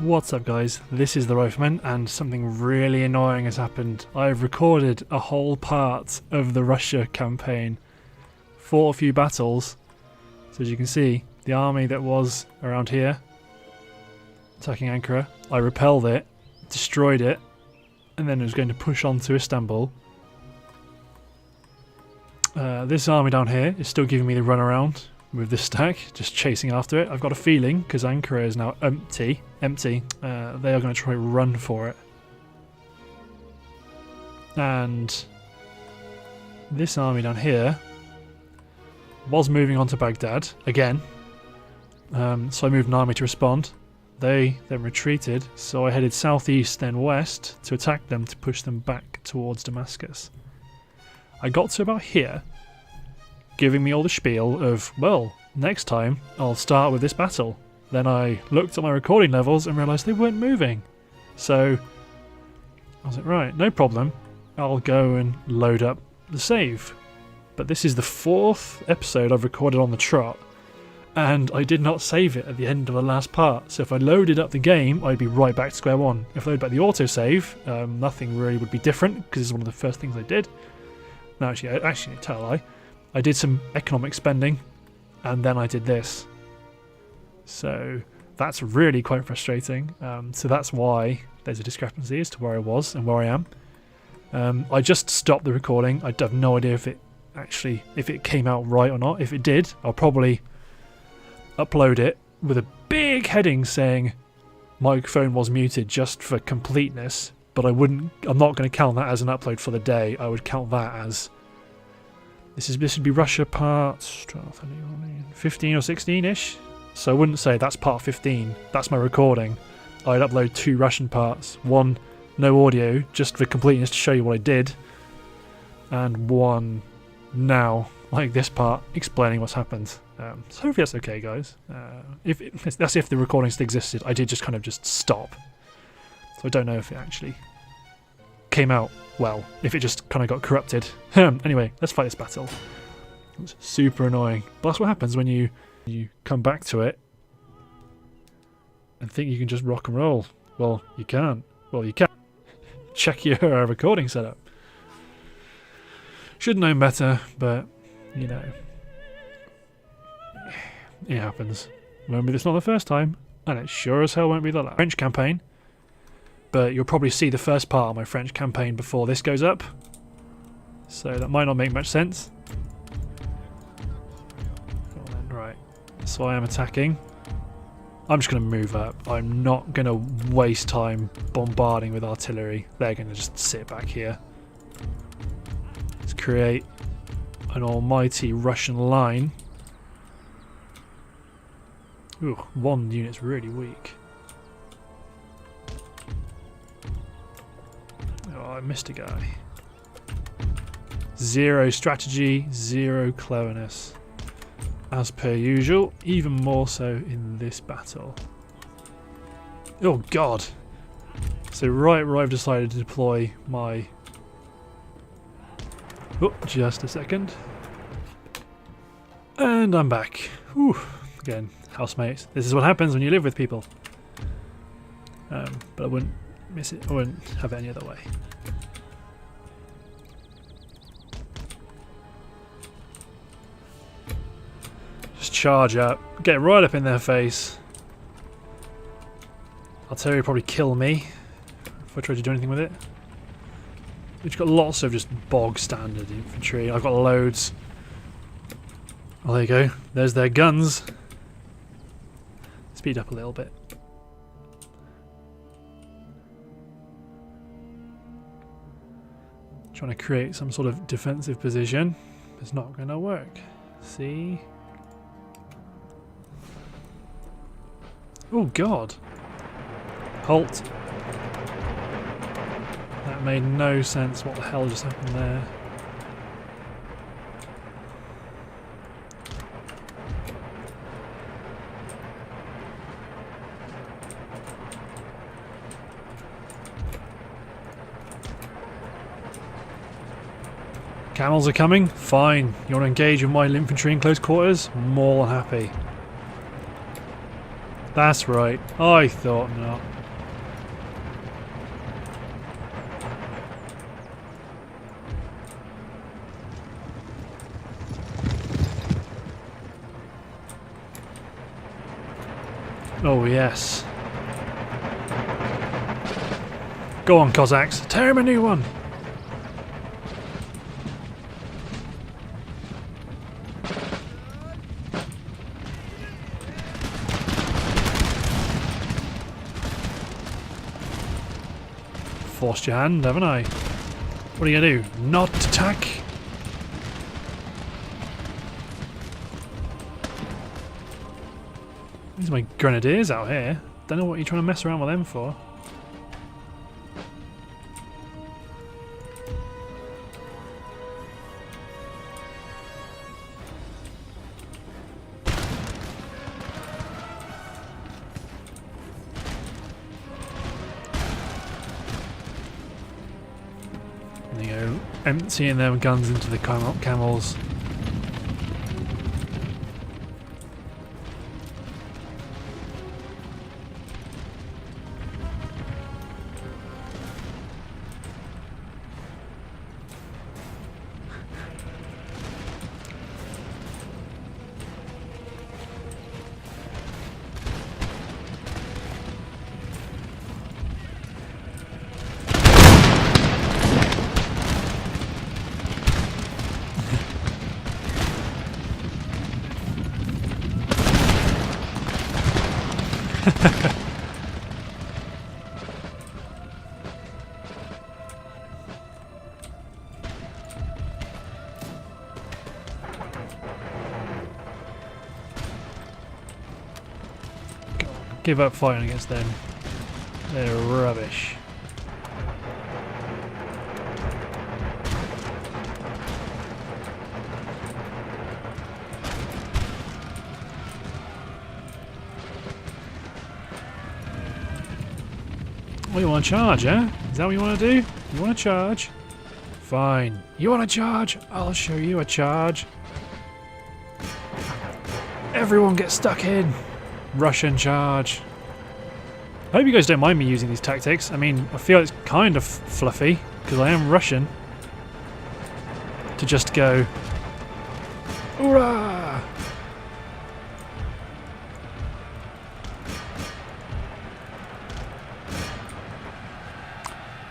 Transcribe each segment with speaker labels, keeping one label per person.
Speaker 1: What's up guys, this is the Rifleman and something really annoying has happened. I've recorded a whole part of the Russia campaign, fought a few battles, so as you can see the army that was around here attacking Ankara, I repelled it, destroyed it, and then it was going to push on to Istanbul. This army down here is still giving me the runaround with this stack, just chasing after it. I've got a feeling, because Ankara is now empty, they are going to try and run for it. And this army down here was moving on to Baghdad again, so I moved an army to respond. They then retreated, so I headed southeast then west to attack them to push them back towards Damascus. I got to about here, giving me all the spiel of, well, next time I'll start with this battle. Then I looked at my recording levels and realised they weren't moving. So I was like, right, no problem. I'll go and load up the save. But this is the 4th episode I've recorded on the trot, and I did not save it at the end of the last part. So if I loaded up the game, I'd be right back to square one. If I loaded back the autosave, nothing really would be different, because it's one of the first things I did. No, actually, tell a lie. I did some economic spending, and then I did this. So that's really quite frustrating. So that's why there's a discrepancy as to where I was and where I am. I just stopped the recording. I have no idea if it came out right or not. If it did, I'll probably upload it with a big heading saying microphone was muted just for completeness. But I'm not going to count that as an upload for the day. I would count that as this would be Russia part 15 or 16-ish. So I wouldn't say that's part 15. That's my recording. I'd upload 2 Russian parts. One no audio, just for completeness to show you what I did, and one now, like this part, explaining what's happened. So hopefully that's okay, guys. That's if the recording still existed. I did just kind of stop. So I don't know if it actually came out well, if it just kind of got corrupted. Anyway, let's fight this battle. It's super annoying. But that's what happens when you come back to it and think you can just rock and roll. Well, you can't. Well, you can. Check your recording setup. Should have known better, but, you know. It happens. Remember, it's not the first time, and it sure as hell won't be the last. French campaign. But you'll probably see the first part of my French campaign before this goes up. So that might not make much sense. Right, so I am attacking. I'm just going to move up. I'm not going to waste time bombarding with artillery. They're going to just sit back here. Let's create an almighty Russian line. Ooh, one unit's really weak. Oh, I missed a guy. 0 strategy, 0 cleverness. As per usual, even more so in this battle. Oh god! So right where I've decided to deploy my... Oh, just a second. And I'm back. Whew. Again, housemates. This is what happens when you live with people. But I wouldn't miss it. I wouldn't have it any other way. Just charge up, get right up in their face. Artillery will probably kill me if I try to do anything with it. We've got lots of just bog standard infantry. I've got loads. Oh, there you go. There's their guns. Speed up a little bit. Trying to create some sort of defensive position. It's not going to work. See? Oh god. Halt. That made no sense. What the hell just happened there? Camels are coming? Fine. You want to engage with my infantry in close quarters? More than happy. That's right. I thought not. Oh yes. Go on, Cossacks. Tear him a new one. Forced your hand, haven't I? What are you gonna do? Not attack? These are my grenadiers out here. Don't know what you're trying to mess around with them for. There you go, emptying their guns into the camels. Give up fighting against them. They're rubbish. Oh, you want to charge, eh? Is that what you want to do? You want to charge? Fine. You want to charge? I'll show you a charge. Everyone get stuck in. Russian charge. I hope you guys don't mind me using these tactics. I mean, I feel it's kind of fluffy, because I am Russian. To just go... Hoorah!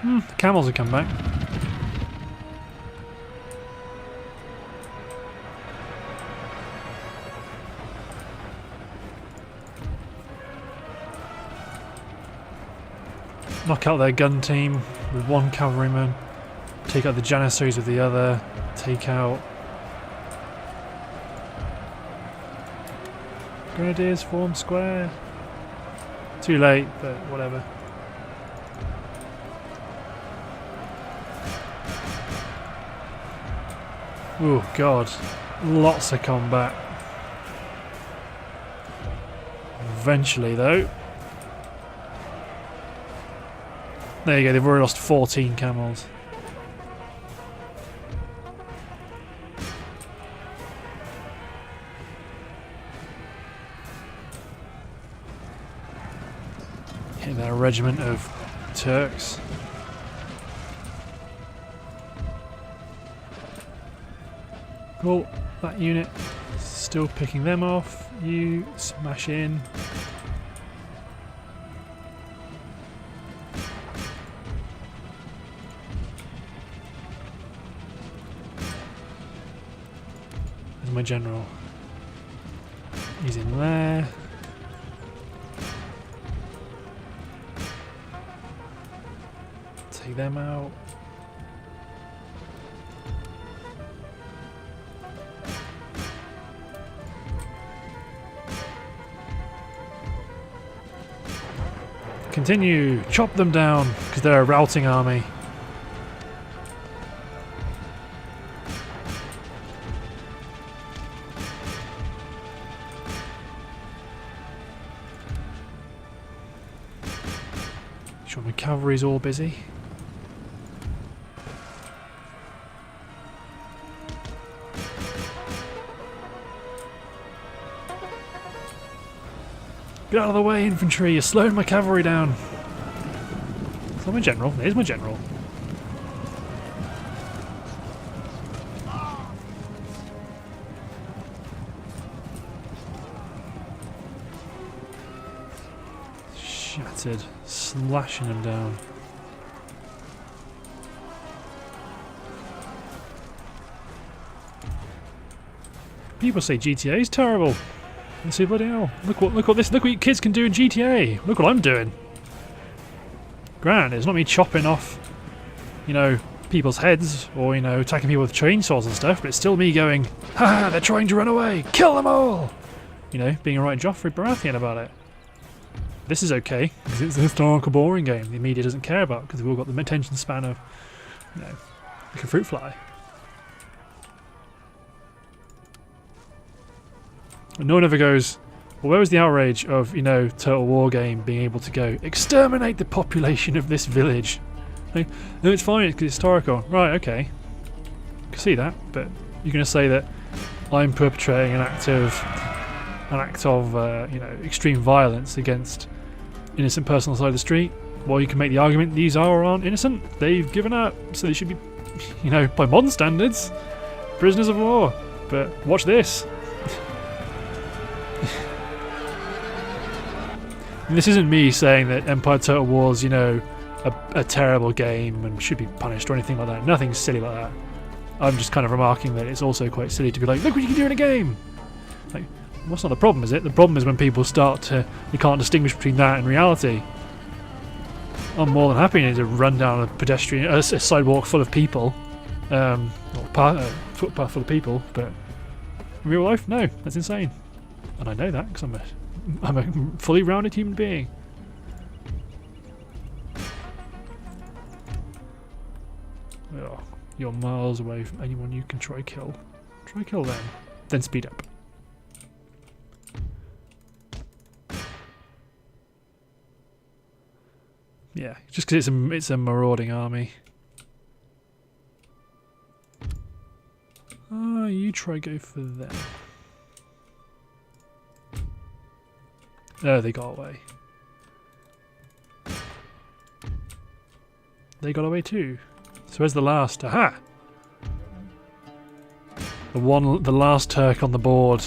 Speaker 1: The camels have come back. Knock out their gun team with one cavalryman. Take out the Janissaries with the other. Take out... Grenadiers form square. Too late, but whatever. Oh god, lots of combat. Eventually though. There you go, they've already lost 14 camels. Hit that regiment of Turks. Cool, that unit still picking them off. You smash in. There's my general. He's in there. Take them out. Continue, chop them down, because they're a routing army. Sure, my cavalry's all busy. Get out of the way, infantry! You're slowing my cavalry down! It's not my general. It is my general. Shattered. Slashing them down. People say GTA is terrible. And say, bloody hell, look what you kids can do in GTA. Look what I'm doing. Granted, it's not me chopping off, you know, people's heads or, you know, attacking people with chainsaws and stuff, but it's still me going, ha, they're trying to run away, kill them all! You know, being a right Joffrey Baratheon about it. This is okay, because it's a historical boring game the media doesn't care about, because we've all got the attention span of, you know, like a fruit fly. And no one ever goes, well, where was the outrage of, you know, Total War game being able to go, exterminate the population of this village? Like, no, it's fine, it's historical. Right, okay. I can see that, but you're going to say that I'm perpetrating an act of you know, extreme violence against innocent person on the side of the street? Well, you can make the argument these are or aren't innocent. They've given up, so they should be, you know, by modern standards, prisoners of war. But watch this. And this isn't me saying that Empire Total War's, you know, a terrible game and should be punished or anything like that. Nothing silly like that. I'm just kind of remarking that it's also quite silly to be like, look what you can do in a game! Like, what's not the problem, is it? The problem is when people start to, you can't distinguish between that and reality. I'm more than happy to run down a pedestrian, a sidewalk full of people, or footpath full of people, but in real life, no, that's insane. And I know that because I'm a fully rounded human being. Oh, you're miles away from anyone you can try kill. Try kill them, then speed up. Yeah, just because it's a marauding army. Oh, you try go for them. Oh, they got away. They got away too. So where's the last? Aha! The last Turk on the board.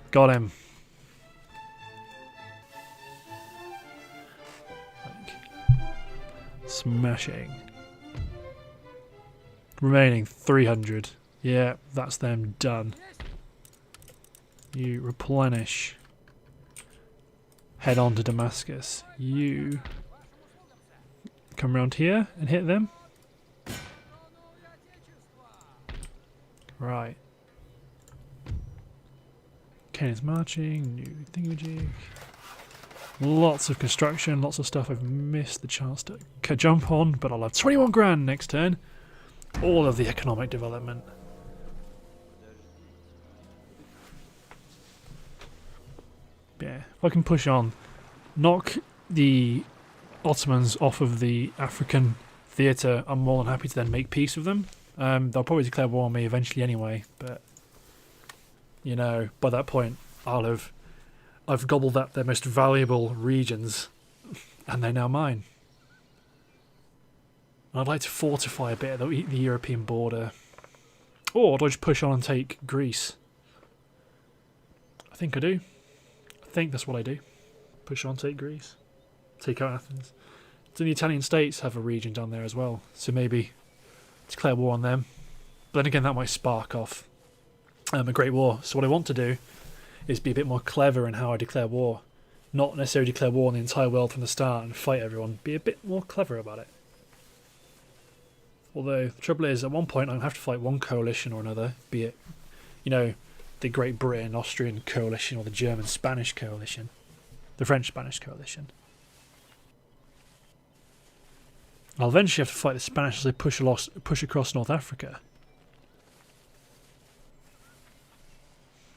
Speaker 1: Got him. Smashing. Remaining 300. Yeah, that's them done. You replenish. Head on to Damascus. You come around here and hit them. Right. Canaan's marching. New thingamajig. Lots of construction, lots of stuff I've missed the chance to jump on, but I'll have 21 grand next turn. All of the economic development. Yeah, if I can push on, knock the Ottomans off of the African theatre, I'm more than happy to then make peace with them. They'll probably declare war on me eventually anyway, but you know, by that point I've gobbled up their most valuable regions, and they're now mine. And I'd like to fortify a bit of the European border. Or do I just push on and take Greece? I think I do. I think that's what I do. Push on, take Greece. Take out Athens. So the Italian states have a region down there as well, so maybe declare war on them. But then again, that might spark off a great war. So what I want to do is be a bit more clever in how I declare war. Not necessarily declare war on the entire world from the start and fight everyone. Be a bit more clever about it. Although, the trouble is, at one point I'm going to have to fight one coalition or another, be it, you know, the Great Britain, Austrian coalition, or the German-Spanish coalition. The French-Spanish coalition. I'll eventually have to fight the Spanish as they push across North Africa.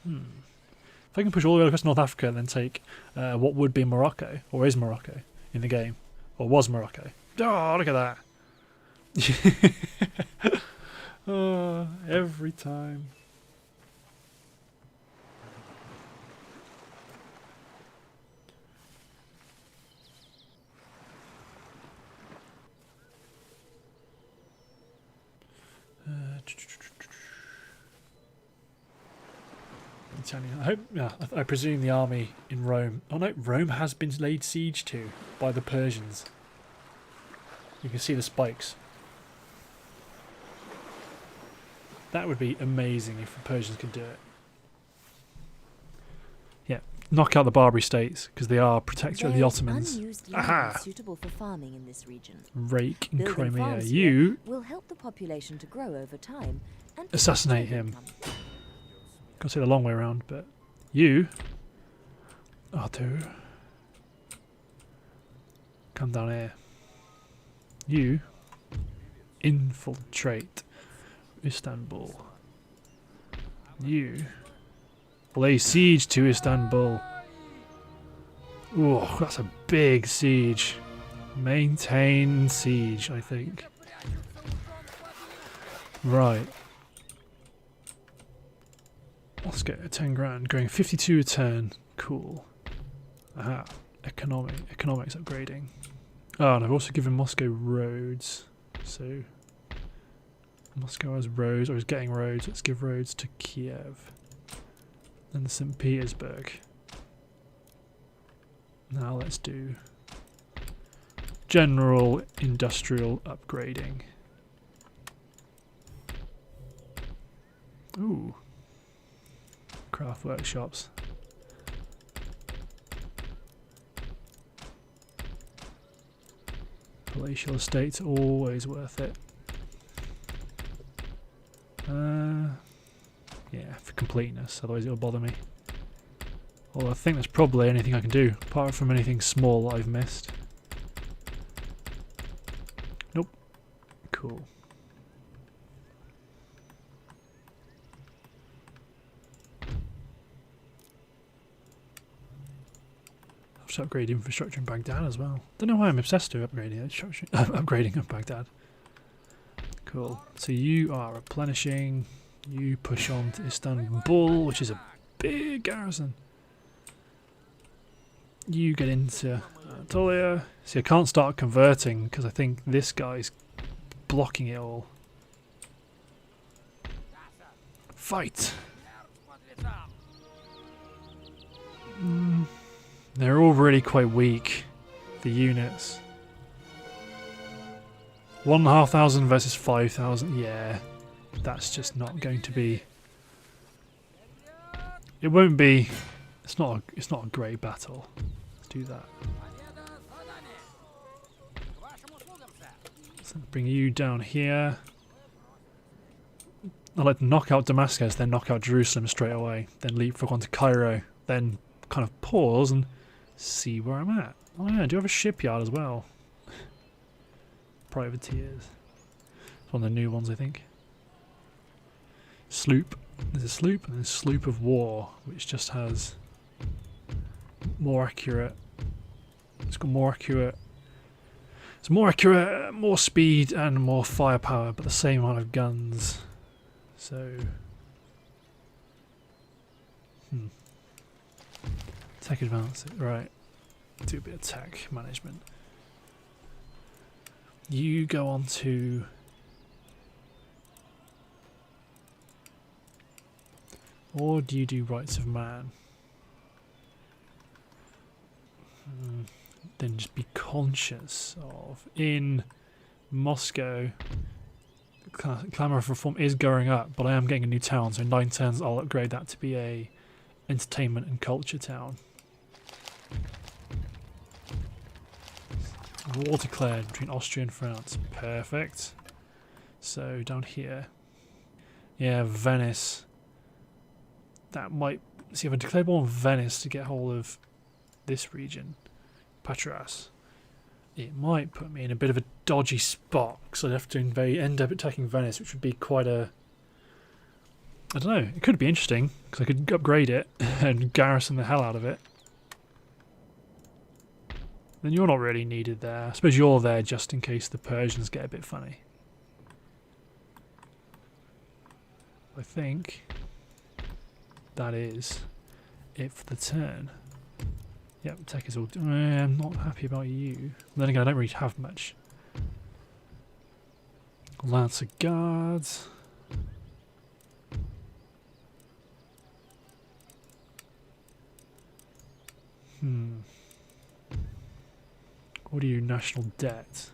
Speaker 1: If I can push all the way across North Africa and then take what would be Morocco, or is Morocco, in the game, or was Morocco. Oh, look at that. Every time. Italian. I hope. Yeah, I presume the army in Rome. Oh no, Rome has been laid siege to by the Persians. You can see the spikes. That would be amazing if the Persians could do it. Yeah, knock out the Barbary states because they are protectorate of the Ottomans. Aha!
Speaker 2: Suitable for farming in this region.
Speaker 1: Rake in
Speaker 2: Building
Speaker 1: Crimea.
Speaker 2: farms
Speaker 1: You
Speaker 2: will help the population to grow over time and
Speaker 1: assassinate him. Got to say the long way around, but you, Arthur, come down here. You infiltrate Istanbul. You lay siege to Istanbul. Oh, that's a big siege. Maintain siege, I think. Right. Let's get a 10 grand. Going 52 a turn. Cool. Aha. Economics upgrading. Oh, and I've also given Moscow roads. So Moscow has roads, or is getting roads. Let's give roads to Kiev. Then St. Petersburg. Now let's do general industrial upgrading. Ooh. Craft workshops. Palatial estates, always worth it. Yeah, for completeness, otherwise it'll bother me. Although I think there's probably anything I can do, apart from anything small that I've missed. Nope. Cool. I'll just upgrade infrastructure in Baghdad as well. Don't know why I'm obsessed with upgrading infrastructure. Upgrading of Baghdad. Cool. So you are replenishing. You push on to Istanbul, which is a big garrison. You get into Anatolia. See, I can't start converting because I think this guy's blocking it all. Fight! They're all really quite weak, the units. 1,500 versus 5,000. Yeah, that's just not going to be. It won't be. It's not a great battle. Let's do that. Let's bring you down here. I'd like to knock out Damascus, then knock out Jerusalem straight away, then leapfrog onto Cairo, then kind of pause and see where I'm at. Oh yeah, I do have a shipyard as well. Privateers. It's one of the new ones, I think. Sloop. There's a sloop and there's a sloop of war, which just has more accurate. It's got more accurate. It's more accurate, more speed, and more firepower, but the same amount of guns. So, tech advance. Right. Do a bit of tech management. You go on to or do you do rights of man? Then just be conscious of in Moscow clamour of reform is going up, but I am getting a new town, so in 9 turns I'll upgrade that to be a entertainment and culture town. War declared between Austria and France. Perfect. So down here. Yeah, Venice. That might... See, if I declare war on Venice to get hold of this region, Patras, it might put me in a bit of a dodgy spot, because I'd have to end up attacking Venice, which would be quite a... I don't know, it could be interesting, because I could upgrade it and garrison the hell out of it. Then you're not really needed there. I suppose you're there just in case the Persians get a bit funny. I think that is it for the turn. Yep, tech is all... I'm not happy about you. Then again, I don't really have much. Lancer Guards. What do you national debt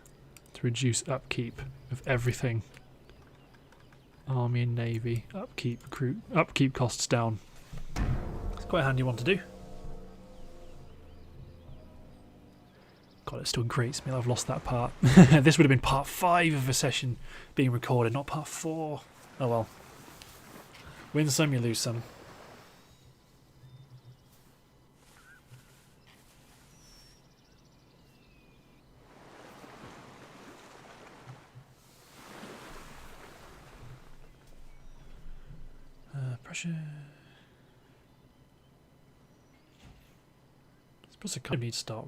Speaker 1: to reduce upkeep of everything? Army and Navy. Upkeep, recruit. Upkeep costs down. It's quite a handy one to do. God, it still grates me that I've lost that part. This would have been part 5 of a session being recorded, not part 4. Oh well. Win some, you lose some. Pressure. I suppose I need to start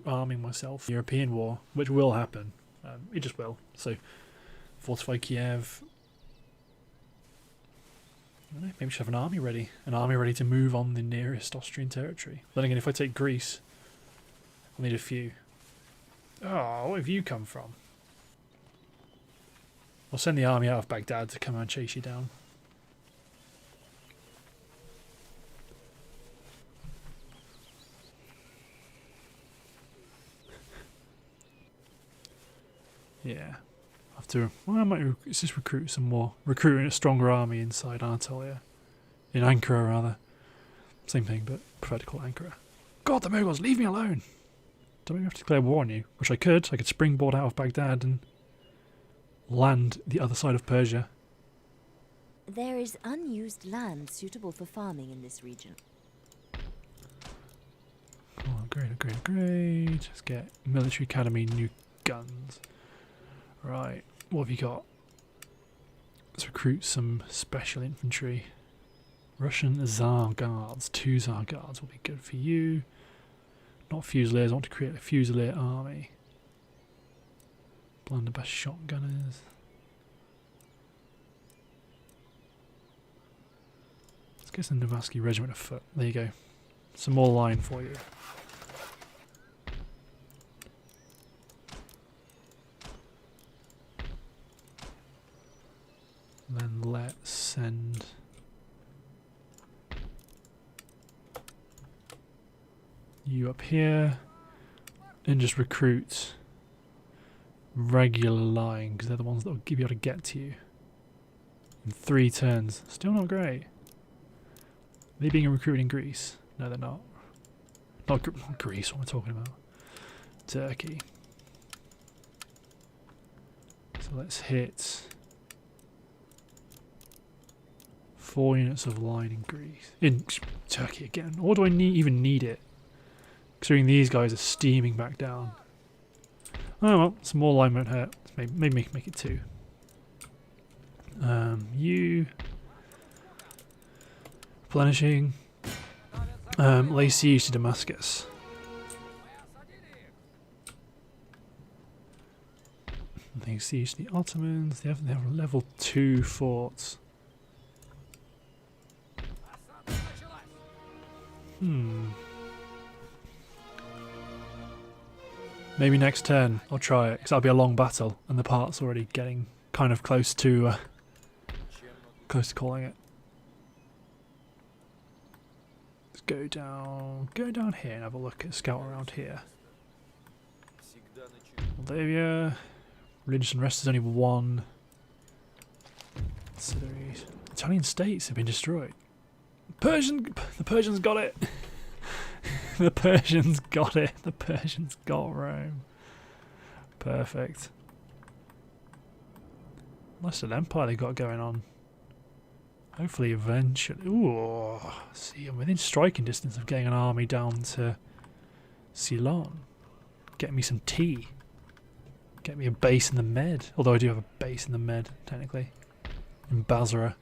Speaker 1: arming myself. European war, which will happen. It just will. So, fortify Kiev. I don't know, maybe we should have an army ready. An army ready to move on the nearest Austrian territory. Then again, if I take Greece, I'll need a few. Oh, where have you come from? I'll send the army out of Baghdad to come and chase you down. Yeah. Have to. Well, I might just recruit some more. Recruiting a stronger army inside Anatolia. In Ankara, rather. Same thing, but prefer to call it Ankara. God, the Mughals, leave me alone! Don't even have to declare war on you. Which I could. I could springboard out of Baghdad and land the other side of Persia.
Speaker 2: There is unused land suitable for farming in this region.
Speaker 1: Oh, great. Let's get military academy, new guns. Right, what have you got? Let's recruit some special infantry. Russian Tsar Guards. 2 Tsar Guards will be good for you. Not Fusiliers, I want to create a Fusilier army. Blunderbuss shotgunners. Let's get some Novatsky Regiment of Foot. There you go. Some more line for you. Then let's send you up here and just recruit regular line because they're the ones that will be able to get to you in 3 turns. Still not great. Are they being recruited in Greece? No, they're not. Not Greece, what am I talking about? Turkey. So let's hit 4 units of line in Greece. In Turkey again. Or do I even need it? Considering these guys are steaming back down. Oh well, some more line won't hurt. Maybe make it 2. You replenishing. Lay siege to Damascus. They siege the Ottomans. They have level 2 forts. Maybe next turn I'll try it, because that'll be a long battle, and the part's already getting kind of close to calling it. Let's go down here and have a look at scout around here. Moldavia, religious unrest is only 1. Italian states have been destroyed. The Persians got it. The Persians got it. The Persians got Rome. Perfect. That's an empire they got going on. Hopefully eventually. Ooh, see, I'm within striking distance of getting an army down to Ceylon. Get me some tea. Get me a base in the Med. Although I do have a base in the Med, technically. In Basra.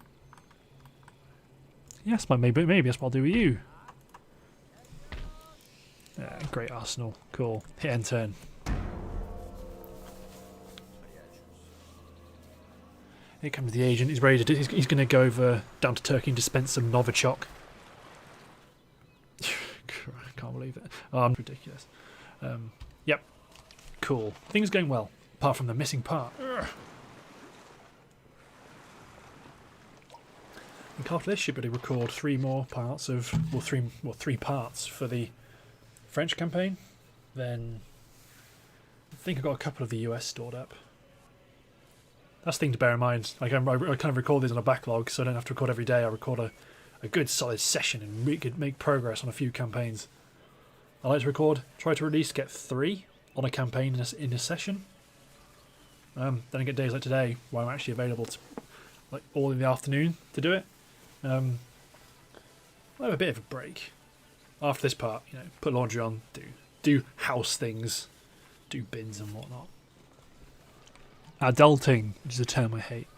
Speaker 1: Yes, maybe that's what I'll do with you. Yeah, great arsenal. Cool. Hit end turn. Here comes the agent. He's ready to. He's going to go over down to Turkey and dispense some Novichok. I can't believe it. Oh, I'm ridiculous. Yep. Cool. Things going well, apart from the missing part. And after this, should be able to record 3 more parts of, three parts for the French campaign, then I think I've got a couple of the US stored up. That's the thing to bear in mind. Like I kind of record these on a backlog, so I don't have to record every day. I record a good solid session and make progress on a few campaigns. I like to record, try to at least get 3 on a campaign in a session. Then I get days like today where I'm actually available to, like, all in the afternoon to do it. I'll have a bit of a break after this part. You know, put laundry on, do house things, do bins and whatnot. Adulting, which is a term I hate.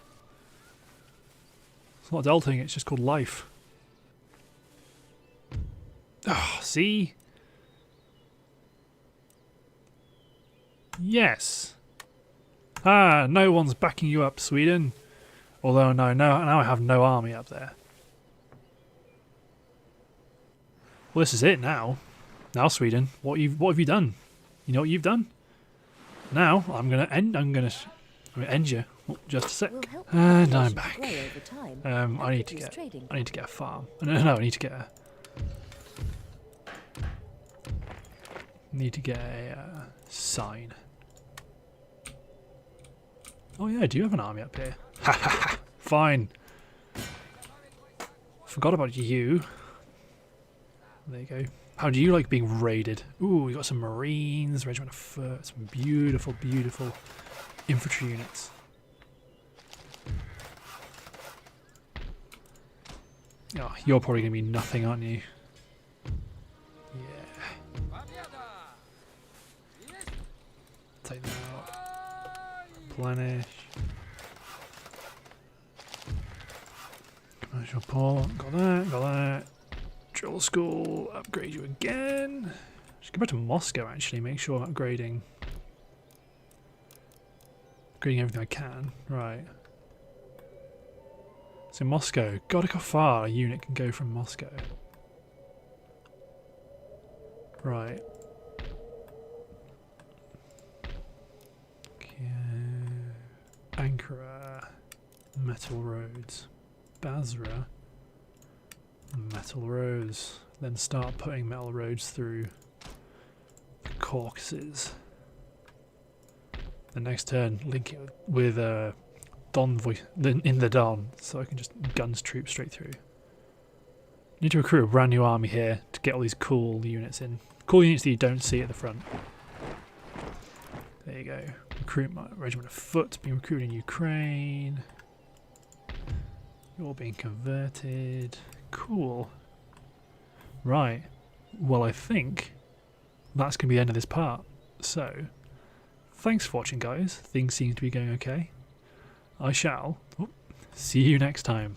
Speaker 1: It's not adulting, it's just called life. Ah, see? Yes. Ah, no one's backing you up, Sweden. Although no, now I have no army up there. Well, this is it now. Now, Sweden, what have you done? You know what you've done? Now I'm gonna end you. Oh, just a sec. And I'm back. I need to get a farm. No, I need to get a sign. Oh yeah, I do have an army up here. Ha ha ha! Fine. Forgot about you. There you go. How do you like being raided? Ooh, we got some Marines, Regiment of Foot, some beautiful, beautiful infantry units. Oh, you're probably going to be nothing, aren't you? Yeah. Take them out. Replenish. Commercial port. Got that. Drill school. Upgrade you again. Just go back to Moscow, actually. Make sure I'm upgrading everything I can. Right. So Moscow. God, look how far a unit can go from Moscow. Right. Okay. Ankara. Metal roads. Basra. Metal roads. Then start putting metal roads through the Caucasus. The next turn, link it with Don in the Don, so I can just guns troops straight through. Need to recruit a brand new army here to get all these cool units in. Cool units that you don't see at the front. There you go. Recruit my regiment of foot being recruited in Ukraine. You're being converted. Cool. Right. Well, I think that's going to be the end of this part. So, thanks for watching, guys. Things seem to be going okay. I shall see you next time.